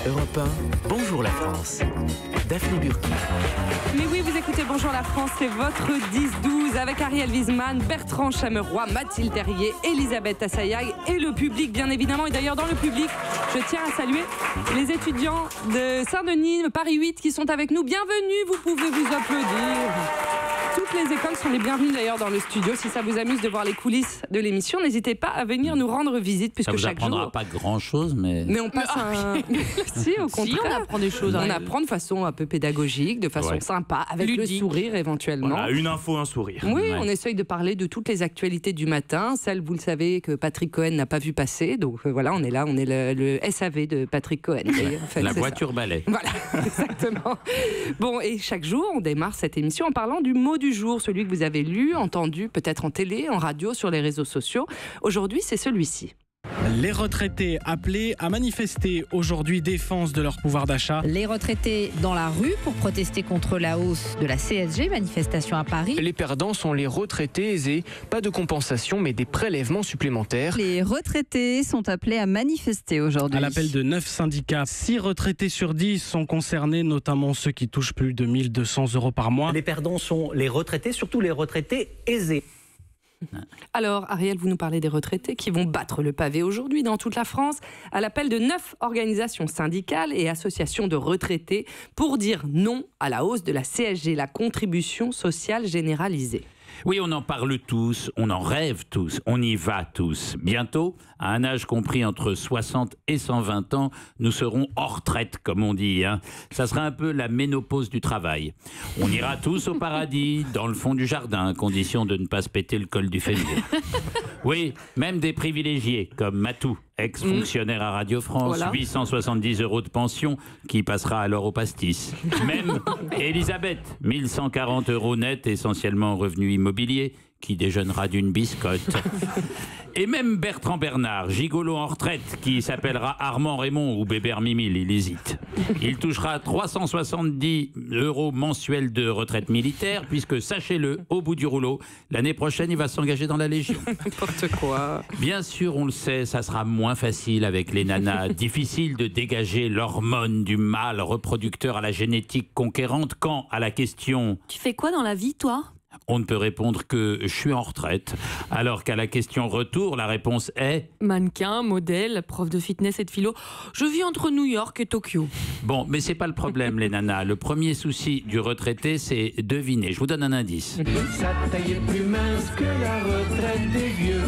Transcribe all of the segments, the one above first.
Europe 1, bonjour la France. Daphné Burki. Mais oui, vous écoutez Bonjour la France, c'est votre 10-12 avec Ariel Wiesman, Bertrand Chameroy, Mathilde Terrier, Elisabeth Assayag et le public bien évidemment. Et d'ailleurs dans le public, je tiens à saluer les étudiants de Saint-Denis, Paris 8 qui sont avec nous. Bienvenue, vous pouvez vous applaudir. Toutes les écoles sont les bienvenues d'ailleurs dans le studio. Si ça vous amuse de voir les coulisses de l'émission, n'hésitez pas à venir nous rendre visite puisque chaque jour... Ça vous apprendra pas grand-chose, mais on passe si, au contraire. Si, on apprend des choses. On apprend de façon un peu pédagogique, de façon sympa, avec ludique. Le sourire éventuellement. Voilà, une info, un sourire. Oui, on essaye de parler de toutes les actualités du matin. Celle, vous le savez, que Patrick Cohen n'a pas vu passer. Donc voilà, on est là, on est le SAV de Patrick Cohen. En fait, la voiture balai. Voilà, exactement. Bon, et chaque jour, on démarre cette émission en parlant du mot du jour, celui que vous avez lu, entendu, peut-être en télé, en radio, sur les réseaux sociaux. Aujourd'hui, c'est celui-ci. Les retraités appelés à manifester aujourd'hui défense de leur pouvoir d'achat. Les retraités dans la rue pour protester contre la hausse de la CSG, manifestation à Paris. Les perdants sont les retraités aisés. Pas de compensation mais des prélèvements supplémentaires. Les retraités sont appelés à manifester aujourd'hui. À l'appel de 9 syndicats, 6 retraités sur 10 sont concernés, notamment ceux qui touchent plus de 1 200 € par mois. Les perdants sont les retraités, surtout les retraités aisés. Alors, Ariel, vous nous parlez des retraités qui vont battre le pavé aujourd'hui dans toute la France à l'appel de 9 organisations syndicales et associations de retraités pour dire non à la hausse de la CSG, la contribution sociale généralisée. Oui, on en parle tous, on en rêve tous, on y va tous. Bientôt, à un âge compris entre 60 et 120 ans, nous serons hors retraite, comme on dit. Ça sera un peu la ménopause du travail. On ira tous au paradis, dans le fond du jardin, à condition de ne pas se péter le col du féminin. Oui, même des privilégiés, comme Matou, ex-fonctionnaire à Radio France, voilà. 870 € de pension, qui passera alors au pastis. Même Elisabeth, 1140 € net, essentiellement en revenus immobiliers, qui déjeunera d'une biscotte. Et même Bertrand Bernard, gigolo en retraite, qui s'appellera Armand Raymond ou Bébert Mimile, il hésite. Il touchera 370 € mensuels de retraite militaire, puisque, sachez-le, au bout du rouleau, l'année prochaine, il va s'engager dans la Légion. N'importe quoi. Bien sûr, on le sait, ça sera moins facile avec les nanas. Difficile de dégager l'hormone du mâle reproducteur à la génétique conquérante quand, à la question « Tu fais quoi dans la vie, toi ?» on ne peut répondre que « je suis en retraite », alors qu'à la question retour, la réponse est « mannequin, modèle, prof de fitness et de philo, je vis entre New York et Tokyo. » Bon, mais c'est pas le problème, les nanas. Le premier souci du retraité, c'est deviner. Je vous donne un indice. Sa taille est plus mince que la retraite des vieux.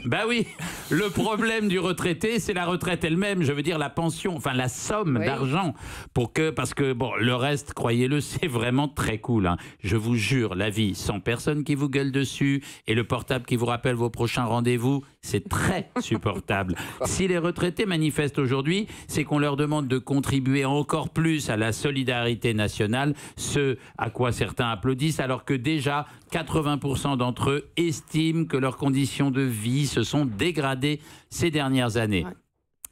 Bah oui, le problème du retraité, c'est la retraite elle-même, je veux dire la pension, enfin la somme d'argent, parce que bon, le reste, croyez-le, c'est vraiment très cool. Je vous jure, la vie sans personne qui vous gueule dessus et le portable qui vous rappelle vos prochains rendez-vous, c'est très supportable. Si les retraités manifestent aujourd'hui, c'est qu'on leur demande de contribuer encore plus à la solidarité nationale, ce à quoi certains applaudissent, alors que déjà 80% d'entre eux estiment que leurs conditions de vie se sont dégradées ces dernières années. Ouais.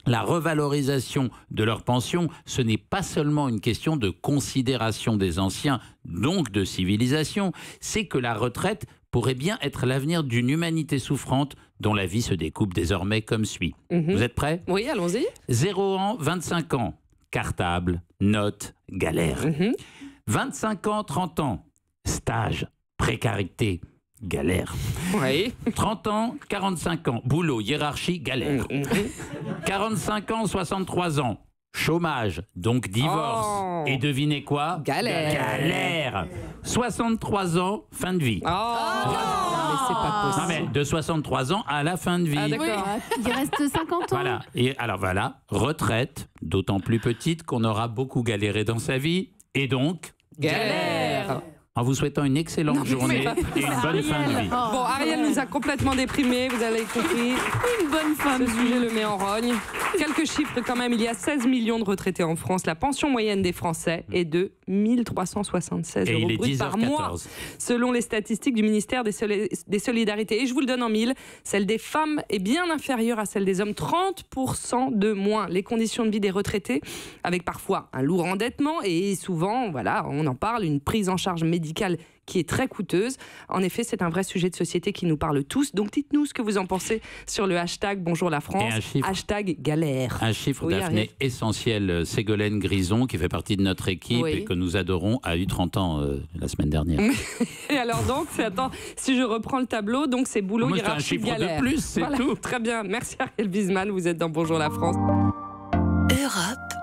La revalorisation de leur pension, ce n'est pas seulement une question de considération des anciens, donc de civilisation, c'est que la retraite pourrait bien être l'avenir d'une humanité souffrante dont la vie se découpe désormais comme suit. Vous êtes prêts ? Oui, allons-y. 0 ans, 25 ans, cartable, notes, galère. 25 ans, 30 ans, stage, précarité, galère. Oui. 30 ans, 45 ans, boulot, hiérarchie, galère. 45 ans, 63 ans, chômage, donc divorce. Oh. Et devinez quoi ? Galère. Galère. 63 ans, fin de vie. Oh. Mais c'est pas possible. Non mais de 63 ans à la fin de vie. Ah, d'accord. Il reste 50 ans. Voilà. Et alors voilà, retraite, d'autant plus petite qu'on aura beaucoup galéré dans sa vie. Et donc, galère. En vous souhaitant une excellente journée et une bonne fin de vie. Bon, Ariel nous a complètement déprimés, vous avez compris. Une bonne fin de vie. Ce sujet le met en rogne. Quelques chiffres quand même, il y a 16 millions de retraités en France. La pension moyenne des Français est de 1376 € brut par mois, selon les statistiques du ministère des Solidarités. Et je vous le donne en mille, celle des femmes est bien inférieure à celle des hommes, 30% de moins. Les conditions de vie des retraités, avec parfois un lourd endettement et souvent, voilà, on en parle, une prise en charge médicale médicale qui est très coûteuse. En effet, c'est un vrai sujet de société qui nous parle tous. Donc dites-nous ce que vous en pensez sur le hashtag Bonjour la France, hashtag galère. Un chiffre, Oui, Daphné, Ariel. essentiel. Ségolène Grison, qui fait partie de notre équipe et que nous adorons, a eu 30 ans la semaine dernière. Et alors donc, si je reprends le tableau, donc c'est boulot, Moi, c'est un hiérarchie, chiffre galère. de plus, c'est tout. Très bien, merci Ariel Wiesman, vous êtes dans Bonjour la France. Europe.